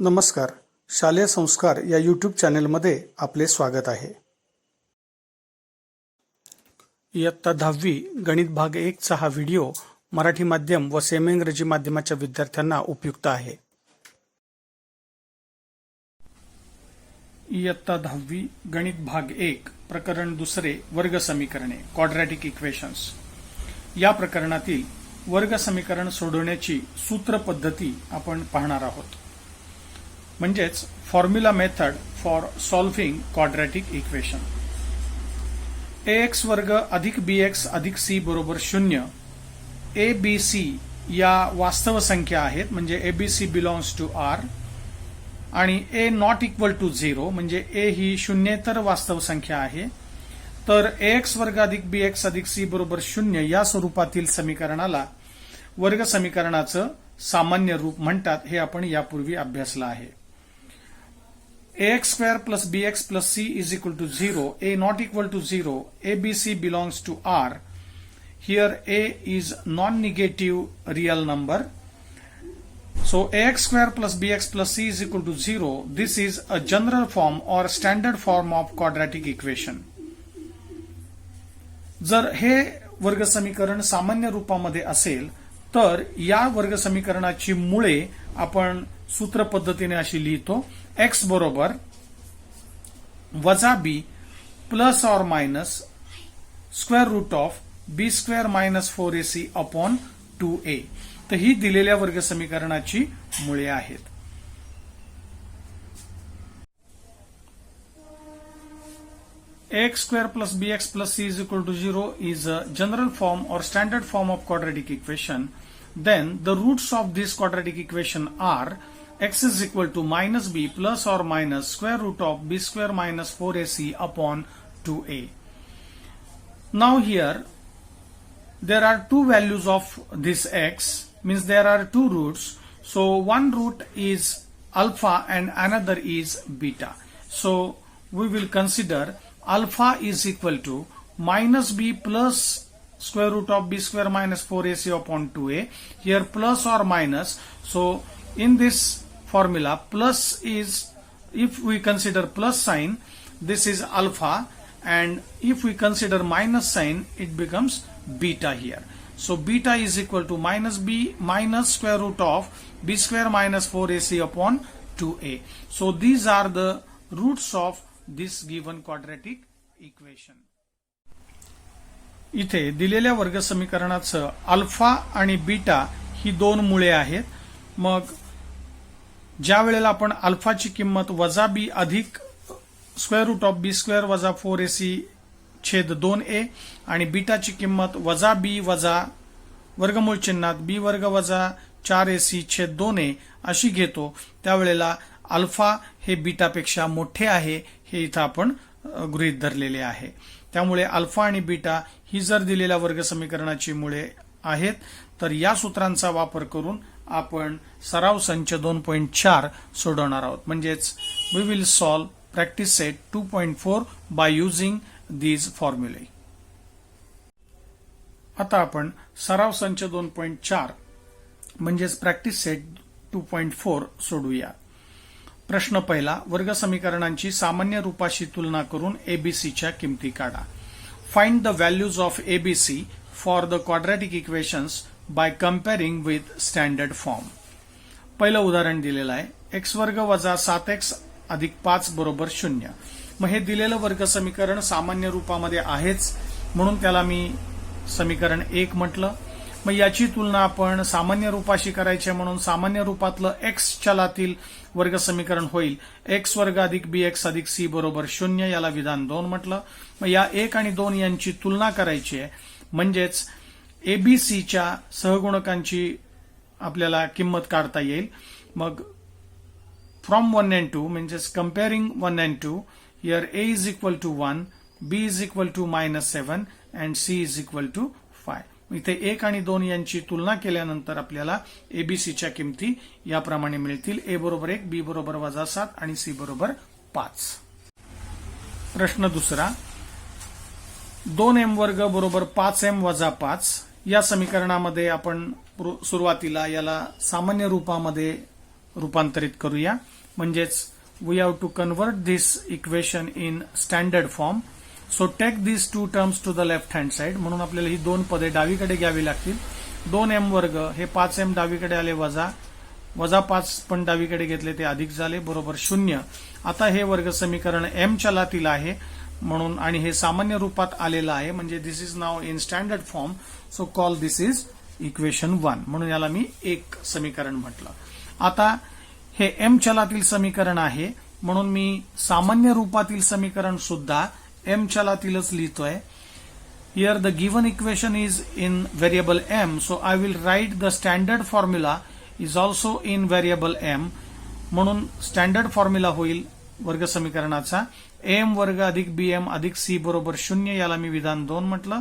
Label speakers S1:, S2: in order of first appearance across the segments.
S1: नमस्कार. शालेय संस्कार या यूट्यूब चॅनेलमध्ये आपले स्वागत आहे. इयत्ता 10वी गणित भाग 1 चा हा व्हिडिओ मराठी माध्यम व सेमी इंग्रजी माध्यमाच्या विद्यार्थ्यांना उपयुक्त आहे. इयत्ता 10वी गणित भाग 1 प्रकरण 2 वर्ग समीकरणे क्वाड्रॅटिक इक्वेशन्स या प्रकरणातील वर्ग समीकरण सोडवण्याची सूत्र पद्धती आपण पाहणार आहोत. म्हणजेच formula method for solving quadratic equation. ax वर्ग अधिक bx अधिक c बरोबर 0. a b c या वास्तव संख्या आहेत म्हणजे abc बिलॉंग्स टू r आणि a नॉट इक्वल टू 0 म्हणजे a ही शून्येतर वास्तव संख्या आहे. तर ax वर्ग अधिक bx अधिक c बरोबर 0 या स्वरूपातील समीकरणाला वर्ग समीकरणाचं सामान्य रूप म्हणतात. हे आपण यापूर्वी अभ्यासलं आहे. ax square plus bx plus c is equal to 0, a not equal to 0, abc belongs to r. Here a is non-negative real number. So ax square plus bx plus c is equal to 0. This is a general form or standard form of quadratic equation. जर हे वर्ग समीकरण सामान्य रूपामध्ये असेल तर या वर्ग समीकरणाची मुळे आपण सूत्र पद्धतीने अशी लिहितो. x बरोबर वजा b plus or minus square root of b square minus 4ac upon 2a. तर ही दिलेल्या वर्ग समीकरणाची मुळे आहेत. ax square plus bx plus c is equal to 0 is a general form or standard form of quadratic equation. Then the roots of this quadratic equation are x is equal to minus b plus or minus square root of b square minus 4ac upon 2a. Now here there are two values of this x, means there are two roots. So one root is alpha and another is beta. So we will consider alpha is equal to minus b plus square root of b square minus 4ac upon 2a. Here plus or minus. So in this formula plus is, if we consider plus sign, this is alpha, and if we consider minus sign it becomes beta here. So beta is equal to minus b minus square root of b square minus 4ac upon 2a. So these are the roots of this given quadratic equation. इथे दिलेल्या वर्ग समीकरणाचं alpha आणि beta ही दोन मुळे आहेत. मग ज्या वेळेला आपण अल्फाची किंमत वजा बी अधिक square root of B square वजा 4ac छेद 2a आणि बीटाची किंमत वजा बी वजा वर्गमूळ चिन्हात बी वर्ग वजा 4ac छेद 2a अशी घेतो त्यावेळेला अल्फा हे बीटापेक्षा मोठे आहे हे इथं आपण गृहीत धरलेले आहे. त्यामुळे अल्फा आणि बीटा ही जर दिलेल्या वर्ग समीकरणाची मुळे आहेत तर या सूत्रांचा वापर करून आपण सराव संच 2.4 सोडवणार आहोत. म्हणजेच we will solve practice set 2.4 by using these फॉर्म्युले. आता आपण सराव संच 2.4 म्हणजेच प्रॅक्टिस सेट 2.4 सोडूया. प्रश्न पहिला, वर्ग समीकरणांची सामान्य रूपाशी तुलना करून एबीसीच्या किमती काढा. Find the values of ABC for the quadratic equations by comparing with standard form. पहिलं उदाहरण दिलेलं आहे. एक्स वर्ग वजा 7x अधिक 5 बरोबर 0. मग हे दिलेलं वर्ग समीकरण सामान्य रूपामध्ये आहेच म्हणून त्याला मी समीकरण 1 म्हटलं. मग याची तुलना आपण सामान्य रूपाशी करायची म्हणून सामान्य रूपातलं x चलातील वर्ग समीकरण होईल. एक्स वर्ग अधिक bx अधिक c बरोबर 0 याला विधान 2 म्हटलं. मग या 1 आणि 2 यांची तुलना करायची आहे म्हणजेच एबीसीच्या सहगुणकांची आपल्याला किंमत काढता येईल. मग फ्रॉम 1 and 2 म्हणजेच comparing 1 and 2 here a is equal to 1, b is equal to -7 and c is equal to 5. इथे 1 आणि 2 यांची तुलना केल्यानंतर आपल्याला एबीसीच्या किमती याप्रमाणे मिळतील. a बरोबर 1, b बरोबर वजा 7 आणि c बरोबर 5. प्रश्न दुसरा, 2m वर्ग बरोबर 5m वजा 5 या समीकरणामध्ये आपण सुरुवातीला याला सामान्य रूपामध्ये रूपांतरित करूया. म्हणजेच we have to convert this equation in standard form. So take this two terms to the left hand side. म्हणून आपल्याला ही दोन पदे डावीकडे घ्यावी लागतील. 2m वर्ग हे 5m डावीकडे आले वजा 5 पण डावीकडे घेतले ते अधिक झाले बरोबर 0. आता हे वर्ग समीकरण m चलातील आहे म्हणून आणि हे सामान्य रूपात आलेलं आहे म्हणजे this is now in standard form. So call this is equation 1 म्हणून याला मी एक समीकरण म्हटलं. आता हे m चलातील समीकरण आहे म्हणून मी सामान्य रूपातील समीकरण सुद्धा m चलातीलच लिहितोय. Here the given equation is in variable m, so I will write the standard formula is also in variable m. म्हणून स्टँडर्ड फॉर्म्युला होईल वर्ग समीकरणाचा am वर्ग अधिक bm अधिक c बरोबर 0. याला मी विधान 2 म्हटलं,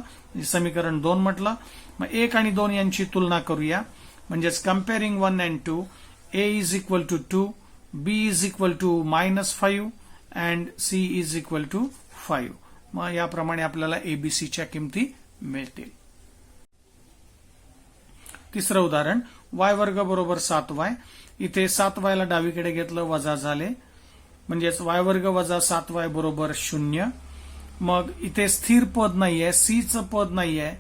S1: समीकरण 2 म्हटलं. मग 1 आणि 2 यांची तुलना करूया. म्हणजेच comparing 1 and 2, a is equal to 2, b is equal to -5 and c is equal to 5. मग याप्रमाणे आपल्याला एबीसीच्या किमती मिळतील. तिसरं उदाहरण y वर्ग बरोबर 7y. इथे 7y ला डावीकडे घेतलं वजा झाले म्हणजेच y वर्ग वजा 7y बरोबर 0. मग इथे स्थिर पद नाहीये, c चं पद नाहीये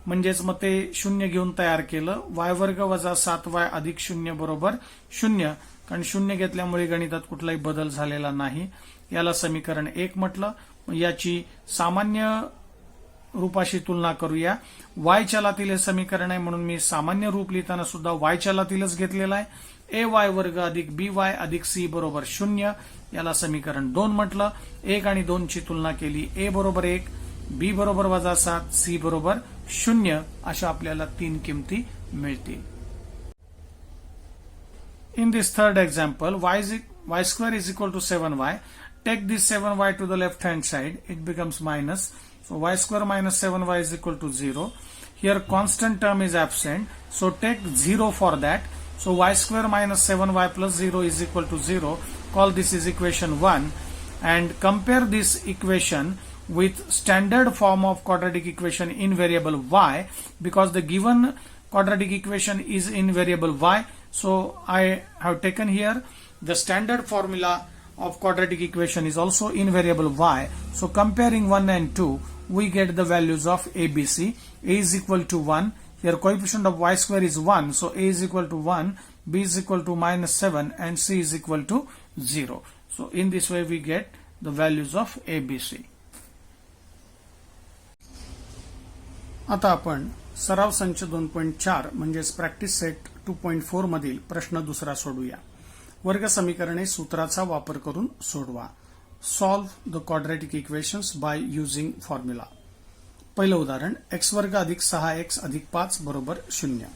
S1: म्हणजेच मग ते 0 घेऊन तयार केलं. y वर्ग वजा 7y अधिक 0 बरोबर 0. कारण 0 घेतल्यामुळे गणितात कुठलाही बदल झालेला नाही. याला समीकरण 1 म्हटलं. याची सामान्य रूपाशी तुलना करूया. y चलातील हे समीकरण आहे म्हणून मी सामान्य रूप लिहिताना सुद्धा y चलातीलच घेतलेला आहे. ay वर्ग अधिक by अधिक c बरोबर 0. याला समीकरण 2 म्हटलं. 1 आणि 2 ची तुलना केली. a बरोबर 1, b बरोबर वजा 7, c बरोबर 0 अशा आपल्याला 3 किमती मिळतील. In this third example, y square is equal to 7y. Take this 7y to the left hand side, it becomes minus. So y square minus 7y is equal to 0. Here constant term is absent. So take 0 for that. So y square minus 7y plus 0 is equal to 0. Call this is equation 1. And compare this equation with standard form of quadratic equation in variable y. Because the given quadratic equation is in variable y. So I have taken here the standard formula of quadratic equation is also in variable y. So comparing 1 and 2, we get the values of ABC. A is equal to 1. Here coefficient of y square is 1. So A is equal to 1, B is equal to -7 and C is equal to 0. So in this way we get the values of ABC. आता आपण सराव संच 2.4 म्हणजेच practice set 2.4 मधील प्रश्न दुसरा सोडूया. वर्ग समीकरणे सूत्राचा वापर करून सोडवा. Solve the quadratic equations by using formula. पहिलं उदाहरण x वर्ग अधिक 6x अधिक 5 बरोबर 0.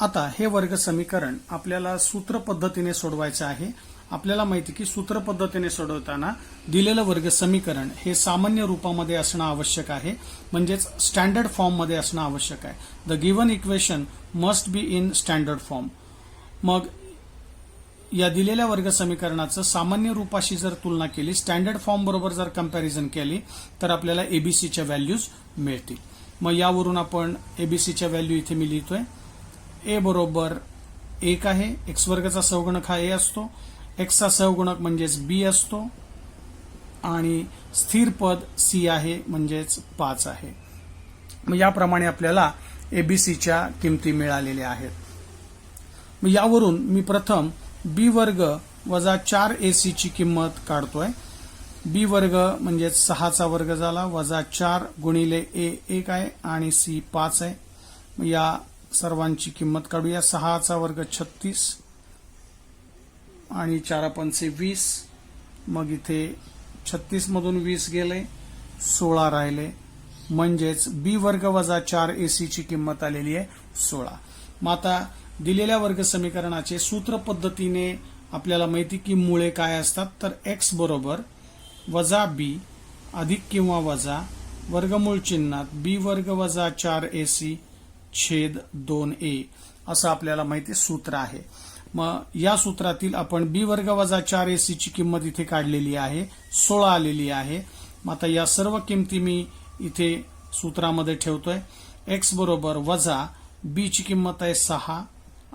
S1: आता हे वर्ग समीकरण आपल्याला सूत्र पद्धतीने सोडवायचे आहे. आपल्याला माहिती की सूत्र पद्धतीने सोडवताना दिलेलं वर्ग समीकरण हे सामान्य रूपामध्ये असणं आवश्यक आहे म्हणजेच स्टँडर्ड फॉर्म मध्ये असणं आवश्यक आहे. The given equation must be in standard form. मग या दिलेल्या वर्ग समीकरणाचं सामान्य रूपाशी जर तुलना केली स्टँडर्ड फॉर्म बरोबर जर कंपॅरिझन केली तर आपल्याला एबीसीच्या व्हॅल्यूज मिळतील. मग यावरून आपण एबीसीच्या व्हॅल्यू इथे मी लिहितोय. ए बरोबर 1 आहे. एक्स वर्गाचा सहगुणक हा ए असतो. एक्सचा सहगुणक म्हणजेच बी असतो आणि स्थिर पद सी आहे म्हणजेच 5 आहे. मग याप्रमाणे आपल्याला एबीसीच्या किमती मिळालेल्या आहेत. मग यावरून मी प्रथम बी वर्ग वजा 4ac ची किंमत काढतोय. बी वर्ग म्हणजेच 6चा वर्ग झाला वजा 4 गुणिले ए 1 आहे आणि सी 5 आहे. मग या सर्वांची किंमत काढूया. 6चा वर्ग 36 आणि 4 पंचे 20. मग इथे 36 मधून 20 गेले 16 राहिले म्हणजेच बी वर्ग वजा 4ac ची किंमत आलेली आहे 16. मग आता दिलेल्या वर्ग समीकरणाचे सूत्र पद्धतीने आपल्याला माहिती की मुळे काय असतात तर x बरोबर वजा बी अधिक किंवा वजा वर्गमूळ चिन्हात बी वर्ग वजा 4ac छेद 2a असं आपल्याला माहिती सूत्र आहे. मग या सूत्रातील आपण बी वर्ग वजा 4ac ची किंमत इथे काढलेली आहे 16 आलेली आहे. मग आता या सर्व किमती मी इथे सूत्रामध्ये ठेवतोय. x बरोबर वजा बी ची किंमत आहे 6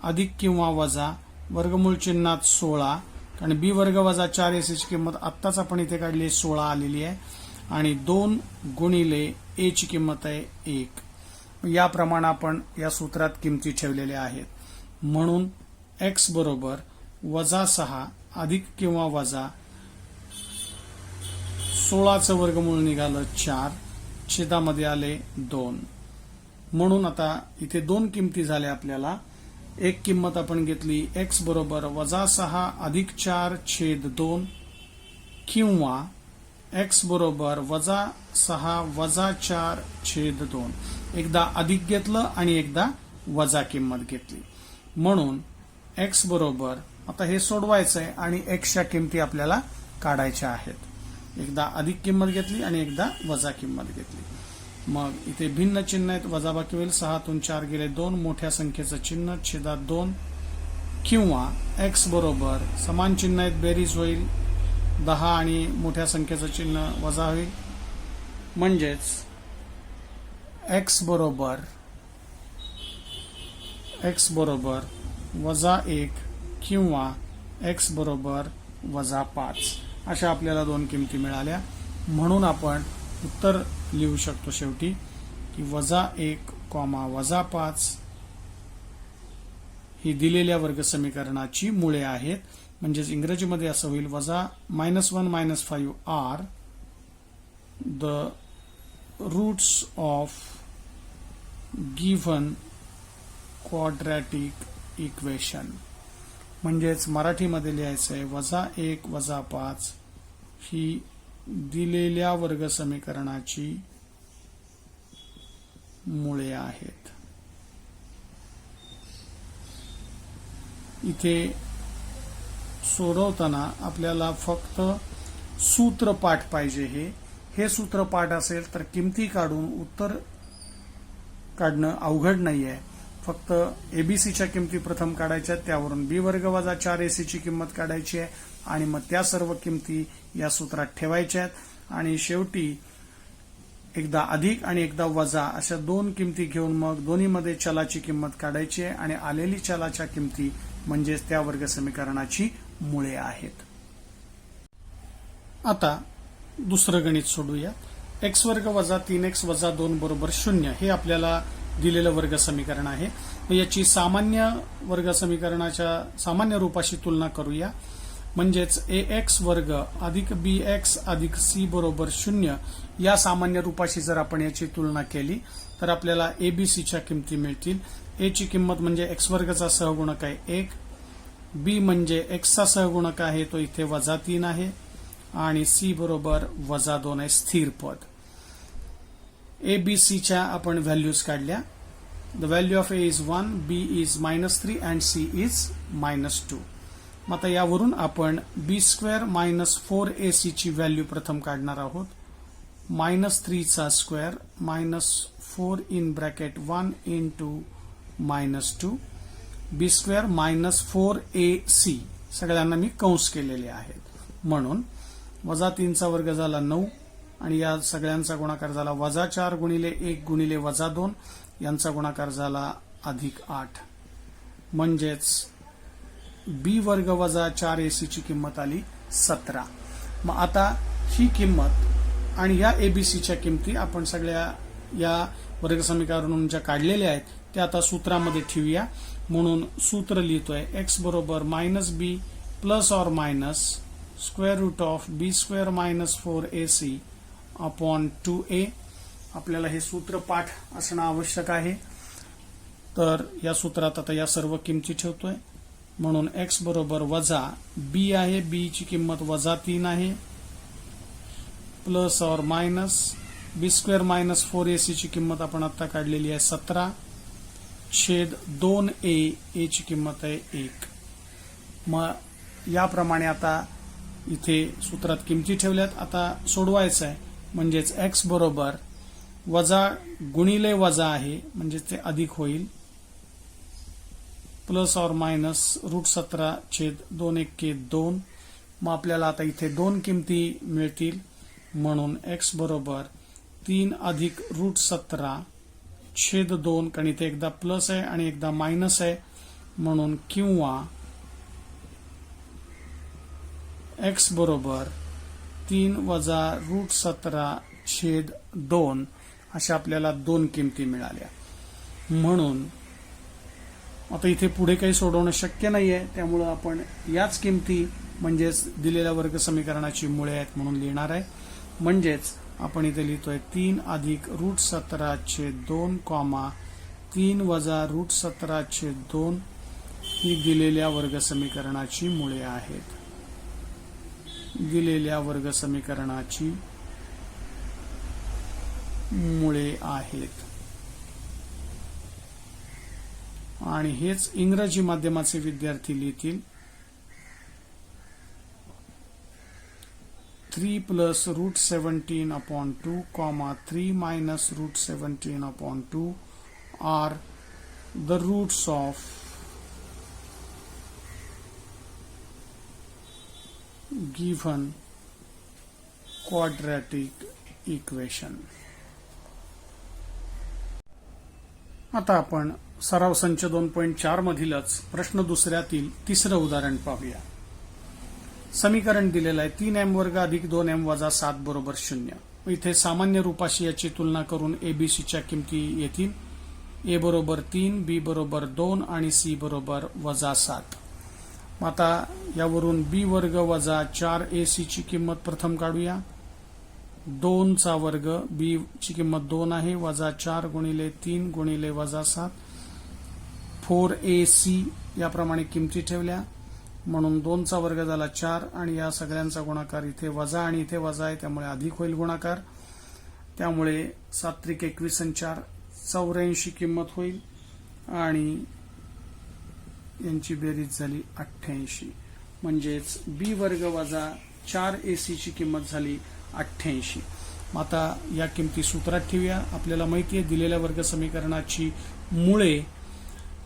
S1: अधिक किंवा वजा वर्गमूळ चिन्हात 16 कारण बी वर्ग वजा 4ac ची किंमत आत्ताच आपण इथे काढली 16 आलेली आहे आणि 2 गुणिले a ची किंमत आहे 1. याप्रमाणे आपण या सूत्रात किमती ठेवलेल्या आहेत. म्हणून x बरोबर -6 अधिक किंवा वजा 16चं वर्गमूळ निघालं 4 छेदामध्ये आले 2. म्हणून आता इथे दोन किमती झाल्या आपल्याला. एक किंमत आपण घेतली x बरोबर -6 अधिक 4 छेद 2 किंवा x बरोबर -6 वजा 4 छेद 2. एकदा अधिक घेतलं आणि एकदा वजा किंमत घेतली. म्हणून x बरोबर आता हे सोडवायचं आहे आणि x च्या किमती आपल्याला काढायच्या आहेत. एकदा अधिक किंमत घेतली आणि एकदा वजा किंमत घेतली. मग इथे भिन्न चिन्ह आहेत वजाबाकी होईल 6 तून 4 गेले 2 मोठ्या संख्येचं चिन्ह छेदात 2 किंवा x बरोबर समान चिन्ह आहेत बेरीज होईल 10 आणि मोठ्या संख्येचं चिन्ह वजा होईल म्हणजेच x बरोबर -1 किंवा x बरोबर -5 अशा आपल्याला दोन किमती मिळाल्या. म्हणून आपण उत्तर लिहू शकतो शेवटी की -1, -5 ही दिलेल्या वर्ग समीकरणाची मुळे आहेत. म्हणजेच इंग्रजीमध्ये असं होईल -1 -5 are the roots of given quadratic equation. म्हणजेच मराठीमध्ये लिहायचं आहे -1 -5 ही दिलेल्या वर्ग समीकरणाची मुळे आहेत. इथे सोडवताना आपल्याला फक्त सूत्रपाठ पाहिजे. हे सूत्रपाठ असेल तर किमती काढून उत्तर काढणं अवघड नाहीये. फक्त एबीसीच्या किमती प्रथम काढायच्या त्यावरून बी वर्ग वजा 4ac ची किंमत काढायची आहे आणि मग त्या सर्व किमती या सूत्रात ठेवायच्या आहेत आणि शेवटी एकदा अधिक आणि एकदा वजा अशा दोन किमती घेऊन मग दोन्हीमध्ये चलाची किंमत काढायची आहे आणि आलेली चलाच्या किमती म्हणजेच त्या वर्ग समीकरणाची मुळे आहेत. आता दुसरं गणित सोडूया. x वर्ग वजा 3x वजा 2 बरोबर 0 हे आपल्याला दिलेलं वर्ग समीकरण आहे. याची सामान्य वर्ग समीकरणाच्या सामान्य रूपाशी तुलना करूया. म्हणजेच ax वर्ग अधिक bx अधिक c बरोबर 0 या सामान्य रूपाशी जर आपण याची तुलना केली तर आपल्याला abcच्या किमती मिळतील. a ची किंमत म्हणजे x वर्गचा सहगुणक आहे 1, b म्हणजे x चा सहगुणक आहे तो इथे -3 आहे आणि c बरोबर -2 आहे स्थिर पद. abcच्या आपण व्हॅल्यूज काढल्या. The value of a is 1, b is -3 and c is -2. मग आता यावरून आपण b² - 4ac ची व्हॅल्यू प्रथम काढणार आहोत. -3 चा square -4 in bracket 1 into -2 b² - 4ac सगळ्यांना मी कंस केलेले आहेत. म्हणून -3 चा वर्ग झाला 9 आणि या सगळ्यांचा गुणाकार झाला -4 गुणिले 1 गुणिले -2 यांचा गुणाकार झाला +8. म्हणजेच बी वर्ग वजा 4ac ची किंमत आली 17. मग आता ही किंमत आणि या एबीसीच्या किमती आपण सगळ्या या वर्ग समीकरणातून ज्या काढलेल्या आहेत त्या आता सूत्रामध्ये ठेवूया. म्हणून सूत्र लिहितोय x बरोबर -b plus or minus square root of b² - 4ac upon 2a. आपल्याला हे सूत्र पाठ असणं आवश्यक आहे. तर या सूत्रात आता या सर्व किमती ठेवतोय. म्हणून x बरोबर वजा b आहे, b ची किंमत -3 आहे plus or minus b² - 4ac ची किंमत आपण आता काढलेली आहे 17 छेद 2a, a ची किंमत आहे 1. मग याप्रमाणे आता इथे सूत्रात किमती ठेवल्यात. आता सोडवायचं आहे. म्हणजेच x बरोबर वजा गुणिले वजा आहे म्हणजे ते अधिक होईल प्लस ऑर मायनस √17 छेद 2 1 2. मग आपल्याला आता इथे दोन किमती मिळतील. म्हणून x बरोबर 3 अधिक √17 छेद 2 कारण इथे एकदा प्लस आहे आणि एकदा मायनस आहे म्हणून किंवा x बरोबर 3 वजा √17/2 अशा आपल्याला दोन किमती मिळाल्या. म्हणून आता इथे पुढे काही सोडवणं शक्य नाहीये, त्यामुळं आपण याच किमती म्हणजेच दिलेल्या वर्ग समीकरणाची मुळे आहेत म्हणून लिहिणार आहे. म्हणजेच आपण इथे लिहितोय 3 अधिक √17/2 3 वजा √17/2 ही दिलेल्या वर्ग समीकरणाची मुळे आहेत. दिलेल्या वर्ग समीकरणाची मुळे आहेत. आणि हेच इंग्रजी माध्यमाचे विद्यार्थी लिहितील 3 + √17/2, 3 - √17/2 are the roots of given quadratic equation. आता आपण सराव संच 2.4 मधीलच प्रश्न दुसऱ्यातील तिसरं उदाहरण पाहूया. समीकरण दिलेलं आहे 3m² अधिक 2m वजा 7 बरोबर 0. इथे सामान्य रूपाशी याची तुलना करून एबीसीच्या किमती येतील. ए बरोबर 3, बी बरोबर 2 आणि सी बरोबर वजा 7. आता यावरून बी वर्ग वजा 4ac ची किंमत प्रथम काढूया. 2 चा वर्ग, बी ची किंमत 2 आहे, वजा 4 गुणिले 3 गुणिले वजा 7 4ac याप्रमाणे किमती ठेवल्या. म्हणून 2 चा वर्ग झाला 4 आणि या सगळ्यांचा गुणाकार इथे वजा आणि इथे वजा आहे त्यामुळे अधिक होईल गुणाकार. त्यामुळे 7 त्रिक 21 आणि 4 84 किंमत होईल आणि यांची बेरीज झाली 88. म्हणजेच बी वर्ग वजा 4ac ची किंमत झाली 88. आता या किमती सूत्रात ठेवूया. आपल्याला माहिती आहे दिलेल्या वर्ग समीकरणाची मुळे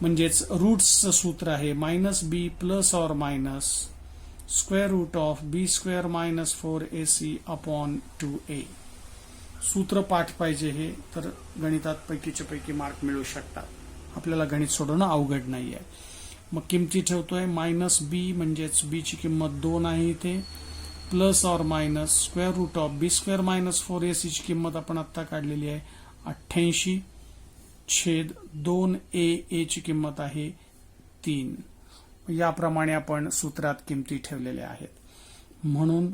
S1: म्हणजेच रूट्सचं सूत्र आहे -b + or -√b² - 4ac/2a. सूत्र पाठ पाहिजे हे तर गणितात पैकीच्या पैकी मार्क मिळू शकतात. आपल्याला गणित सोडवणं अवघड नाहीये. मग किमती ठेवतोय -b म्हणजेच b ची किंमत 2 आहे इथे + or -√b² - 4ac ची किंमत आपण आता काढलेली आहे 88/2a ची किंमत आहे 3. याप्रमाणे आपण सूत्रात किमती ठेवलेल्या आहेत. म्हणून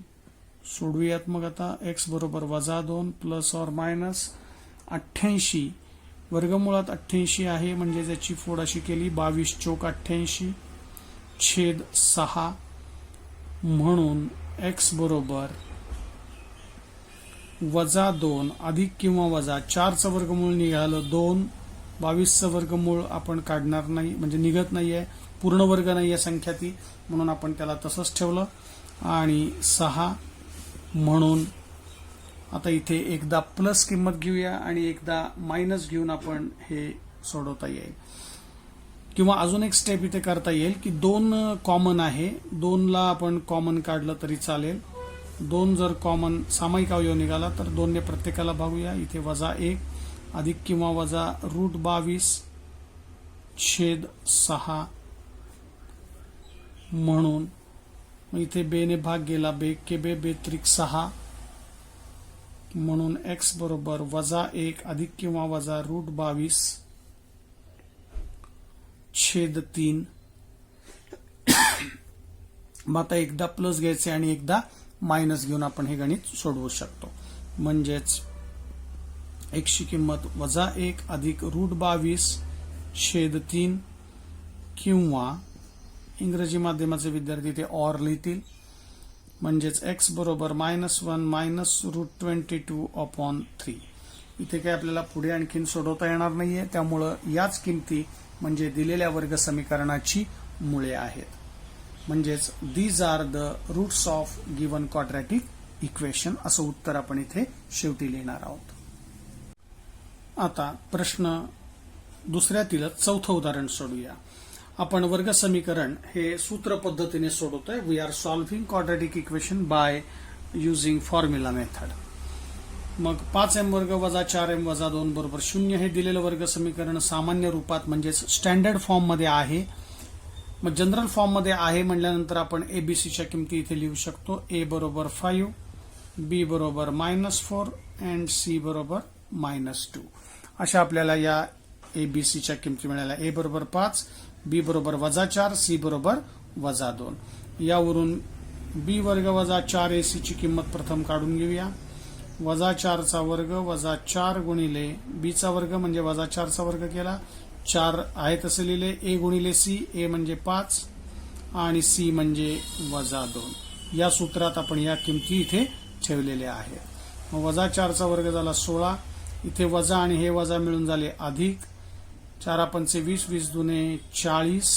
S1: सोडूयात. मग आता x बरोबर -2 + or -88 वर्गमुळात 88 आहे म्हणजे त्याची फोड अशी केली 22 चौक 88/6. म्हणून x बरोबर -2 अधिक किंवा वजा 4चं वर्गमूळ निघालं 2, 22चं वर्गमूळ आपण काढणार नाही म्हणजे निघत नाहीये, पूर्ण वर्ग नाहीये संख्या ती, म्हणून आपण त्याला तसंच ठेवलं आणि 6. म्हणून आता इथे एकदा प्लस किंमत घेऊया आणि एकदा मायनस घेऊन आपण हे सोडवता येईल. किंवा अजून एक स्टेप इथे करता येईल की 2 कॉमन आहे, 2ला आपण कॉमन काढलं तरी चालेल. 2 जर कॉमन सामायिक अवयव निघाला तर 2 ने प्रत्येकाला भागूया. इथे -1 अधिक किंवा वजा √22/6 म्हणून इथे बेने भाग गेला 2 के 2 2 त्रिक 6 म्हणून x बरोबर -1 अधिक किंवा वजा √22/3. मग आता एकदा प्लस घ्यायचे आणि एकदा मायनस घेऊन आपण हे गणित सोडवू शकतो. म्हणजेच x ची किंमत -1 अधिक √22/3 किंवा इंग्रजी माध्यमाचे विद्यार्थी ते ऑर लिहितील. म्हणजेच x बरोबर -1 -√22/3. इथे काय आपल्याला पुढे आणखीन सोडवता येणार नाहीये त्यामुळं याच किमती म्हणजे दिलेल्या वर्ग समीकरणाची मुळे आहेत. म्हणजेच these are the roots of given quadratic equation असं उत्तर आपण इथे शेवटी लिहिणार आहोत. आता प्रश्न दुसऱ्यातीलच चौथं उदाहरण सोडूया. आपण वर्ग समीकरण हे सूत्र पद्धतीने सोडवतोय. We are solving quadratic equation by using formula method. मग 5m² वजा 4m वजा 2 बरोबर 0 हे दिलेलं वर्ग समीकरण सामान्य रूपात म्हणजेच स्टँडर्ड फॉर्म मध्ये आहे. मग जनरल फॉर्म मध्ये आहे म्हणल्यानंतर आपण एबीसीच्या किमती इथे लिहू शकतो. ए बरोबर 5, बी बरोबर -4 अँड सी बरोबर -2. अशा आपल्याला या एबीसीच्या किमती मिळाल्या. ए बरोबर 5, बी बरोबर -4, सी बरोबर -2. यावरून बी वर्ग वजा 4ac ची किंमत प्रथम काढून घेऊया. -4 चा वर्ग वजा 4 गुणिले बी चा वर्ग म्हणजे -4 चा वर्ग केला, 4 आहे तसे लिहिले. ए गुणिले सी, ए म्हणजे 5 आणि सी म्हणजे -2. या सूत्रात आपण या किमती इथे ठेवलेल्या आहेत. मग -4 चा वर्ग झाला 16, इथे वजा आणि हे वजा मिळून झाले अधिक. 4 पंचे 20, 20 दुने 40,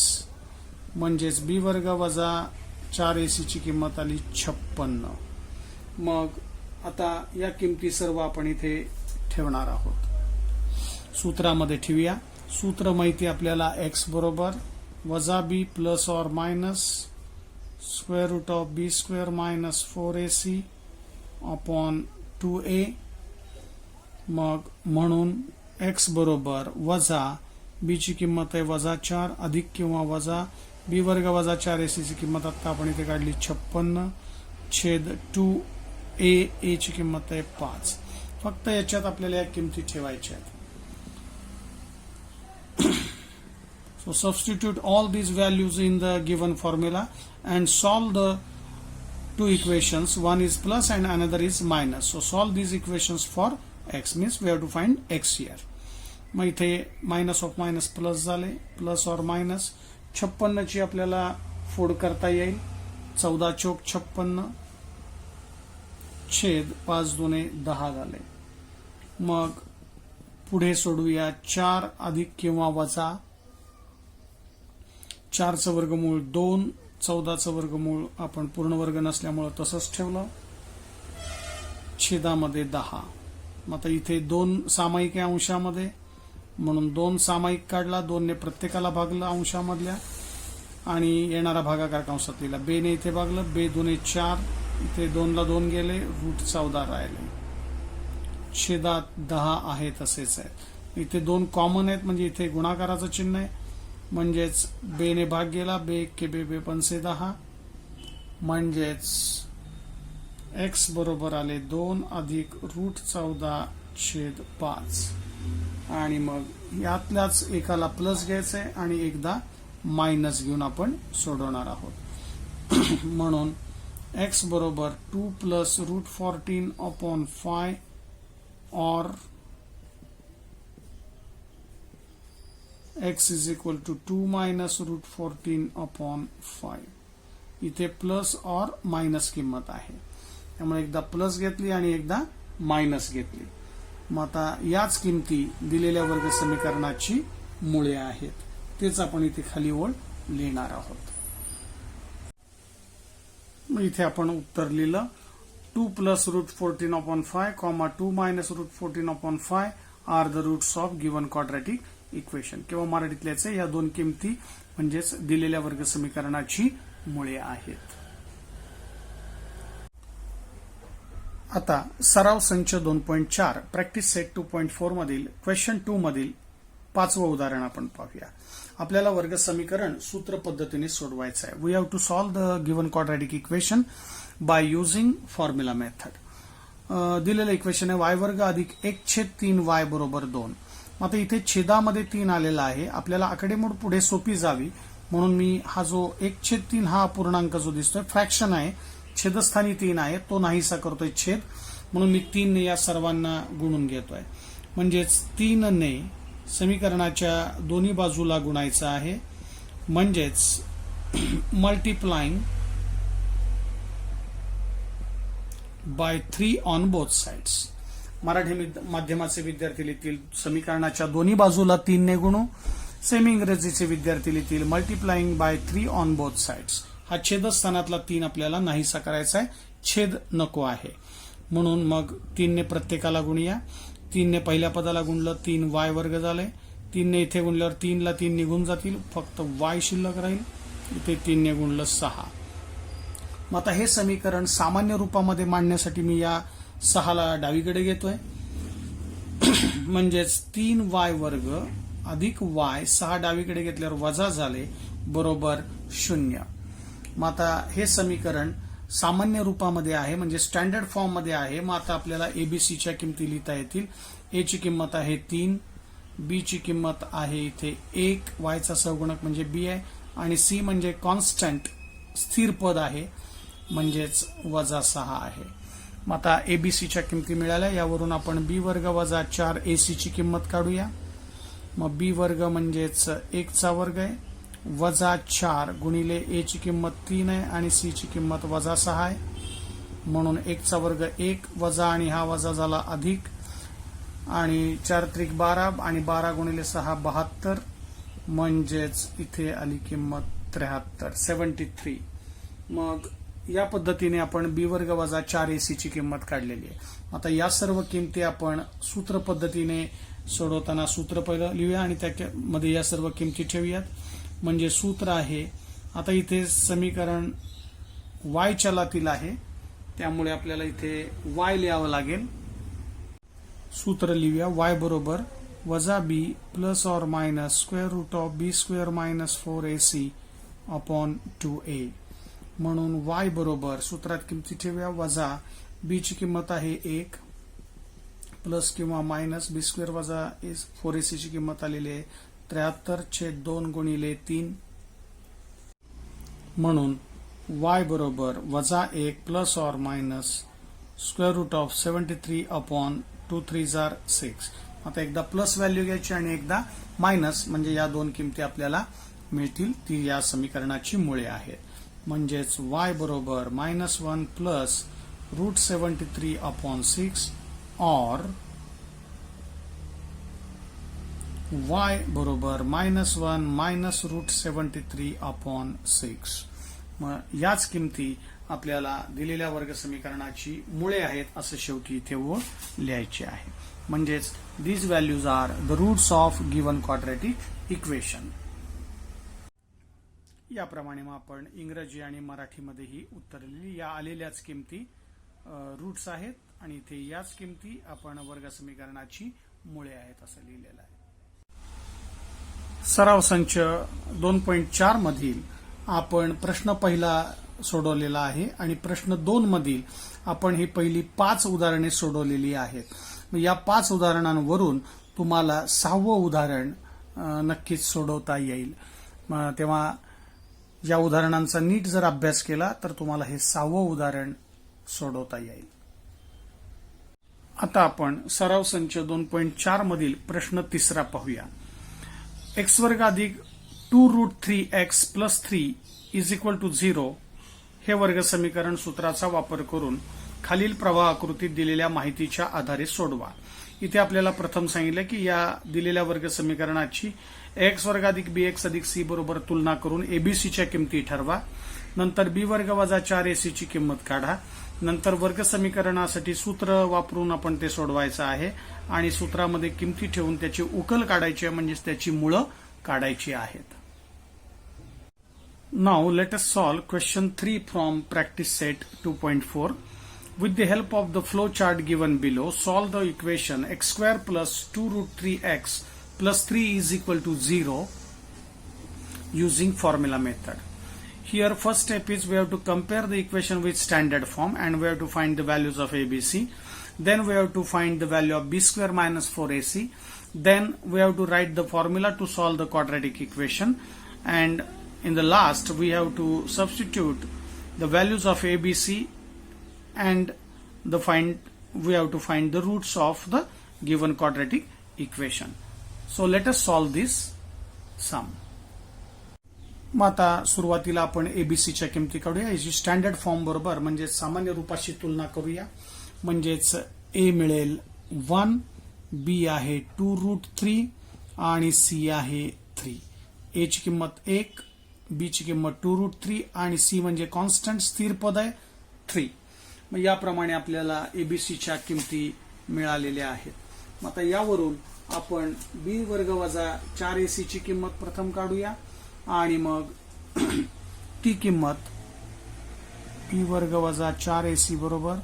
S1: म्हणजेच बी वर्ग वजा 4ac ची किंमत आली 56. मग आता या किमती सर्व आपण इथे ठेवणार आहोत. सूत्रामध्ये ठेवूया. सूत्र माहिती आपल्याला x बरोबर वजा b plus or minus square root of B square minus 4ac upon 2a. मग म्हणून x बरोबर वजा b ची किंमत आहे -4 अधिक किंवा वजा बी वर्ग वजा 4ac ची किंमत आता आपण इथे काढली 56 छेद 2a ची किंमत आहे 5. फक्त याच्यात आपल्याला या किमती ठेवायच्या आहेत. So substitute all these values in the given formula and solve the two equations. One is plus and another is minus. So solve these equations for x, means we have to find x here. मग इथे minus of minus plus झाले, plus or minus 56 ची आपल्याला फोड करता येईल. 14 चौक 56 छेद 5 दुने 10 झाले. मग पुढे सोडूया. 4 अधिक किंवा वजा 4 चं वर्गमूळ 2, 14 चं वर्गमूळ आपण पूर्ण वर्ग नसल्यामुळे तसंच ठेवलं, छेदामध्ये 10. मग आता इथे 2 सामायिक आहे अंशामध्ये, म्हणून 2 सामायिक काढला, 2 ने प्रत्येकाला भागलं अंशामधल्या आणि येणारा भागाकार कंसात लिहिला. बे ने इथे भागलं, बे दुने 4, इथे 2 ला 2 गेले, रूट 14 राहिले, छेदात 10 आहे तसेच आहे. इथे 2 कॉमन आहेत म्हणजे इथे गुणाकाराचं चिन्ह आहे, म्हणजेच बे ने भाग गेला, बे के बे बे पंचे 10, म्हणजेच x बरोबर आले 2 अधिक रूट 14 छेद 5. आणि मग यातल्याच एकाला प्लस घ्यायचंय आणि एकदा मायनस घेऊन आपण सोडवणार आहोत. म्हणून x बरोबर 2 plus root 14 upon 5 or x is equal to 2 minus root 14 upon 5. इथे प्लस और मायनस किंमत आहे, त्यामुळे एकदा प्लस घेतली आणि एकदा मायनस घेतली. मग आता याच किमती दिलेल्या वर्ग समीकरणाची मुळे आहेत, तेच आपण इथे खाली ओळ लिहिणार आहोत. मग इथे आपण उत्तर लिहिलं. 2 plus root 14 upon 5 comma 2 minus root 14 upon 5 are the roots of given quadratic equation. किंवा मराठीतल्याच या दोन किमती म्हणजेच दिलेल्या वर्ग समीकरणाची मुळे आहेत. आता सराव संच 2.4 प्रॅक्टिस सेट 2.4 मधील क्वेश्चन 2 मधील 5वं उदाहरण आपण पाहूया. आपल्याला वर्ग समीकरण सूत्र पद्धतीने सोडवायचं आहे. We have to solve the given quadratic equation by using formula method. दिलेलं इक्वेशन आहे y वर्ग अधिक 1/3y बरोबर 2. आता इथे छेदामध्ये 3 आलेला आहे. आपल्याला आकडेमोड पुढे सोपी जावी म्हणून मी हा जो 1/3 हा अपूर्णांक जो दिसतोय फ्रॅक्शन आहे, छेदस्थानी 3 आहे, तो नाहीसा करतोय छेद, म्हणून मी 3 ने या सर्वांना गुणून घेतोय. म्हणजेच 3 ने समीकरणाच्या दोन्ही बाजूला गुणायचं आहे, म्हणजेच multiplying by 3 on both sides. Marathi माध्यमाचे विद्यार्थी लिहितील समीकरणाच्या दोन्ही बाजूला 3 ने गुणू. सेमी इंग्रजीचे विद्यार्थी लिहितील multiplying by 3 on both sides. हा छेदस्थानातला 3 आपल्याला नाहीसा करायचा आहे, छेद नको आहे, म्हणून मग 3 ने प्रत्येकाला गुणूया. 3 ने पहिल्या पदाला गुणलं 3y वर्ग झाले, 3 ने इथे गुणल्यावर 3 ला 3 निघून जातील, फक्त y शिल्लक राहील. इथे 3 ने गुणलं 6. मग आता हे समीकरण सामान्य रूपामध्ये मांडण्यासाठी मी या 6 ला डावीकडे घेतोय, म्हणजेच 3y वर्ग अधिक y, 6 डावीकडे घेतल्यावर वजा झाले, बरोबर 0. मग आता हे समीकरण सामान्य रूपामध्ये आहे म्हणजे स्टँडर्ड फॉर्म मध्ये आहे. मग आता आपल्याला एबीसीच्या किमती लिहिता येतील. ए ची किंमत आहे 3, बी ची किंमत आहे इथे 1, वायचा सहगुणक म्हणजे बी आहे आणि सी म्हणजे कॉन्स्टंट स्थिर पद आहे म्हणजेच -6 आहे. मग आता एबीसीच्या किमती मिळाल्या. यावरून आपण बी वर्ग वजा 4 एसी ची किंमत काढूया. मग बी वर्ग म्हणजेच 1 चा वर्ग आहे वजा 4 गुणिले ए ची किंमत 3 आहे आणि सी ची किंमत -6 आहे म्हणून 1 चा वर्ग 1 वजा आणि हा वजा झाला अधिक आणि 4 त्रिक 12 आणि 12 गुणिले 6 72 म्हणजेच इथे आली किंमत 73. मग या पद्धतीने आपण बी वर्ग वजा 4 एसी ची किंमत काढलेली आहे. आता या सर्व किमती आपण सूत्र पद्धतीने सोडवताना सूत्र पहिलं लिहूया आणि त्यामध्ये या सर्व किमती ठेवूयात. म्हणजे सूत्र आहे, आता इथे समीकरण y चलातील आहे त्यामुळे आपल्याला इथे y लिहावं लागेल. सूत्र लिहूया. y बरोबर वजा B plus or minus square root of B square minus 4ac upon 2a. म्हणून y बरोबर सूत्रात किमती ठेवूया. वजा बी ची किंमत आहे 1 प्लस किंवा मायनस बी स्क्वेअर वजा 4ac ची किंमत आलेली आहे 73/2 गुणिले 3 म्हणून y बरोबर वजा 1 plus or minus square root of 73 upon 2 3 6. आता एकदा प्लस व्हॅल्यू घ्यायची आणि एकदा मायनस म्हणजे या दोन किमती आपल्याला मिळतील. ती या समीकरणाची मुळे आहेत. म्हणजेच y बरोबर -1 प्लस रूट 73 अपॉन 6 और y बरोबर -1 मायनस रूट 73 अपॉन 6. मग याच किमती आपल्याला दिलेल्या वर्ग समीकरणाची मुळे आहेत असं शेवटी इथे व लिहायचे आहे. म्हणजेच these values are the roots of given quadratic equation. याप्रमाणे मग आपण इंग्रजी आणि मराठीमध्येही उत्तर लिहिली. या आलेल्याच किमती रूट्स आहेत आणि इथे याच किमती आपण वर्ग समीकरणाची मुळे आहेत असं लिहिलेलं आहे. सराव संच 2.4 मधील आपण प्रश्न पहिला सोडवलेला आहे आणि प्रश्न 2 मधील आपण ही पहिली 5 उदाहरणे सोडवलेली आहेत. या 5 उदाहरणांवरून तुम्हाला 6वं उदाहरण नक्कीच सोडवता येईल. तेव्हा या उदाहरणांचा नीट जर अभ्यास केला तर तुम्हाला हे 6वं उदाहरण सोडवता येईल. आता आपण सराव संच 2.4 मधील प्रश्न तिसरा पाहूया. x वर्ग अधिक 2 रूट 3x plus 3 is equal to 0 हे वर्ग समीकरण सूत्राचा वापर करून खालील प्रवाह आकृतीत दिलेल्या माहितीच्या आधारे सोडवा. इथे आपल्याला प्रथम सांगितलं की या दिलेल्या वर्ग समीकरणाची x वर्ग अधिक bx अधिक c बरोबर तुलना करून एबीसीच्या किमती ठरवा. नंतर बी वर्ग वजा 4ac ची किंमत काढा. नंतर वर्ग समीकरणासाठी सूत्र वापरून आपण ते सोडवायचं आहे आणि सूत्रामध्ये किमती ठेवून त्याची उकल काढायची आहे म्हणजेच त्याची मुळं काढायची आहेत. Now let us solve question 3 from practice set 2.4. With the help of the flow chart given below, solve the equation x square plus 2 root 3x plus 3 is equal to 0 using formula method. Here first step is we have to compare the equation with standard form and we have to find the values of ABC. Then we have to find the value of b square minus 4ac. Then we have to write the formula to solve the quadratic equation. And in the last we have to substitute the values of ABC and we have to find the roots of the given quadratic equation. So let us solve this sum. मग आता सुरुवातीला आपण एबीसीच्या किमती काढूया. याची standard form बरोबर म्हणजे सामान्य रूपाशी तुलना करूया. म्हणजेच ए मिळेल 1, बी आहे 2 रूट 3 आणि सी आहे 3. ए ची किंमत 1, बी ची किंमत 2 रूट 3 आणि सी म्हणजे कॉन्स्टंट स्थिर पद आहे 3. मग याप्रमाणे आपल्याला एबीसीच्या किमती मिळालेल्या आहेत. मग आता यावरून आपण बी वर्ग वजा 4ac ची किंमत प्रथम काढूया आणि मग ती किंमत बी वर्ग वजा 4ac बरोबर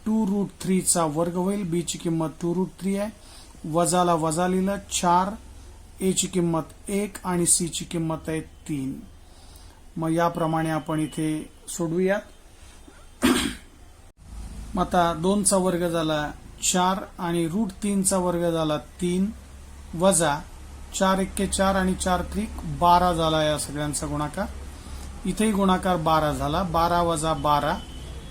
S1: 2 रूट 3 चा वर्ग होईल. बी ची किंमत 2 रूट 3 आहे. वजाला वजा लिहिलं 4, ए ची किंमत 1 आणि सी ची किंमत आहे 3. मग याप्रमाणे आपण इथे सोडवूया. मग आता 2चा वर्ग झाला 4 आणि √3चा वर्ग झाला 3 वजा 4 एक्के 4 आणि 4 त्रिक 12 झाला या सगळ्यांचा गुणाकार. इथेही गुणाकार 12 झाला. 12 वजा 12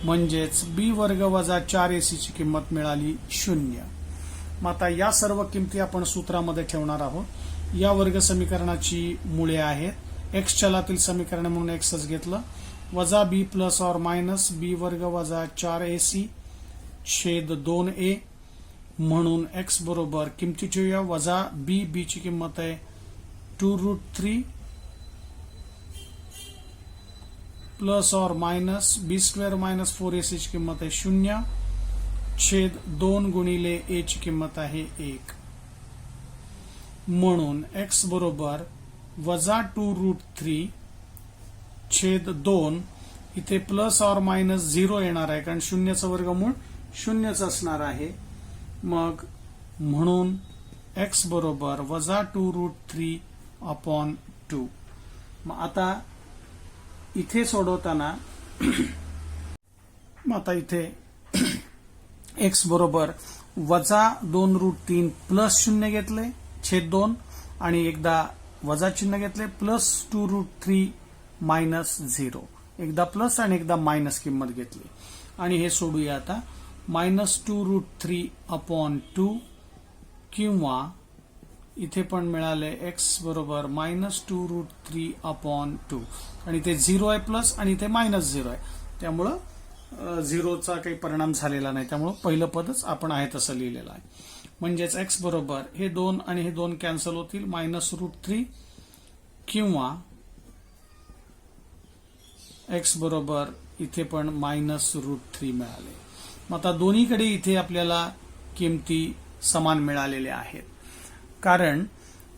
S1: म्हणजेच बी वर्ग वजा 4ac ची किंमत मिळाली 0. मग आता या सर्व किमती आपण सूत्रामध्ये ठेवणार आहोत. या वर्ग समीकरणाची मुळे आहेत. एक्स चलातील समीकरण म्हणून एक्सच घेतलं. वजा बी प्लस और मायनस बी वर्ग वजा 4ac छेद 2a म्हणून एक्स बरोबर किमती ठेवूया. वजा बी ची किंमत आहे 2√3 plus or minus B square minus 4ac ची किंमत आहे 0 छेद 2 गुणिले a ची किंमत आहे 1 म्हणून एक्स बरोबर वजा 2√3 छेद 2 इथे प्लस और मायनस 0 येणार आहे कारण 0चं वर्गमूळ 0च असणार आहे. मग म्हणून एक्स बरोबर वजा 2√3/2. मग आता इथे सोडवताना मग आता इथे एक्स बरोबर वजा 2√3 प्लस 0 घेतले छेद 2 आणि एकदा वजा चिन्ह घेतले प्लस 2√3 मायनस 0. एकदा प्लस आणि एकदा मायनस किंमत घेतली आणि हे सोडूया आता. मायनस 2√3/2 किंवा इथे पण मिळाले एक्स बरोबर मायनस 2√3/2 आणि इथे 0 आहे प्लस आणि इथे मायनस 0 आहे त्यामुळं 0चा काही परिणाम झालेला नाही. त्यामुळं पहिलं पदच आपण आहे तसं लिहिलेलं आहे. म्हणजेच एक्स बरोबर हे 2 आणि हे 2 कॅन्सल होतील मायनस √3 किंवा एक्स बरोबर इथे पण मायनस √3 मिळाले. मग आता दोन्हीकडे इथे आपल्याला किमती समान मिळालेल्या आहेत कारण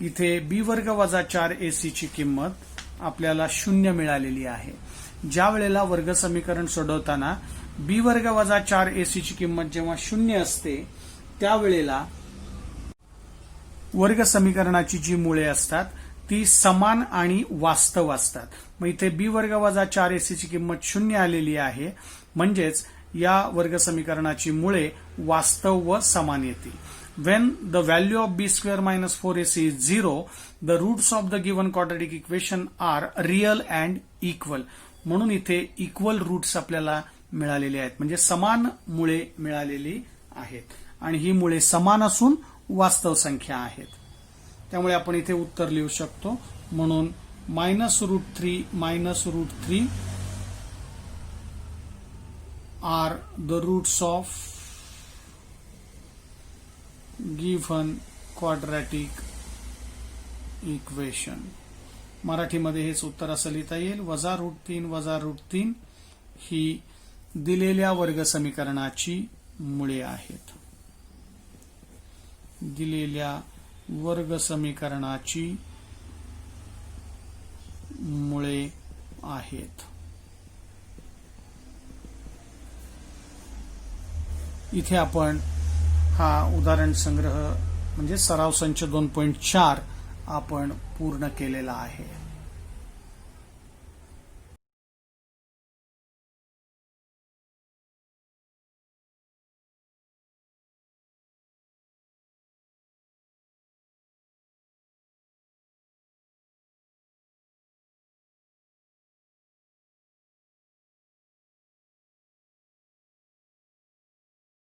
S1: इथे बी वर्ग वजा 4ac ची किंमत आपल्याला 0 मिळालेली आहे. ज्या वेळेला वर्ग समीकरण सोडवताना बी वर्ग वजा 4ac ची किंमत जेव्हा 0 असते त्यावेळेला वर्ग समीकरणाची जी मुळे असतात ती समान आणि वास्तव असतात. मग इथे बी वर्ग वजा 4ac ची किंमत 0 आलेली आहे म्हणजेच या वर्ग समीकरणाची मुळे वास्तव व समान येतील. When the value of b square minus 4ac is 0, the roots of the given quadratic equation are real and equal. म्हणून इथे इक्वल रूट्स आपल्याला मिळालेले आहेत म्हणजे समान मुळे मिळालेली आहेत आणि ही मुळे समान असून वास्तव संख्या आहेत. त्यामुळे आपण इथे उत्तर लिहू शकतो. म्हणून -√3 are the roots of given quadratic equation. मराठीमध्ये हेच उत्तर असं लिहिता येईल. वजा √3 ही दिलेल्या वर्ग समीकरणाची मुळे आहेत. दिलेल्या वर्ग समीकरणाची मुळे आहेत. इथे आपण हा उदाहरण संग्रह म्हणजे सराव संच 2.4 आपण पूर्ण केलेला आहे.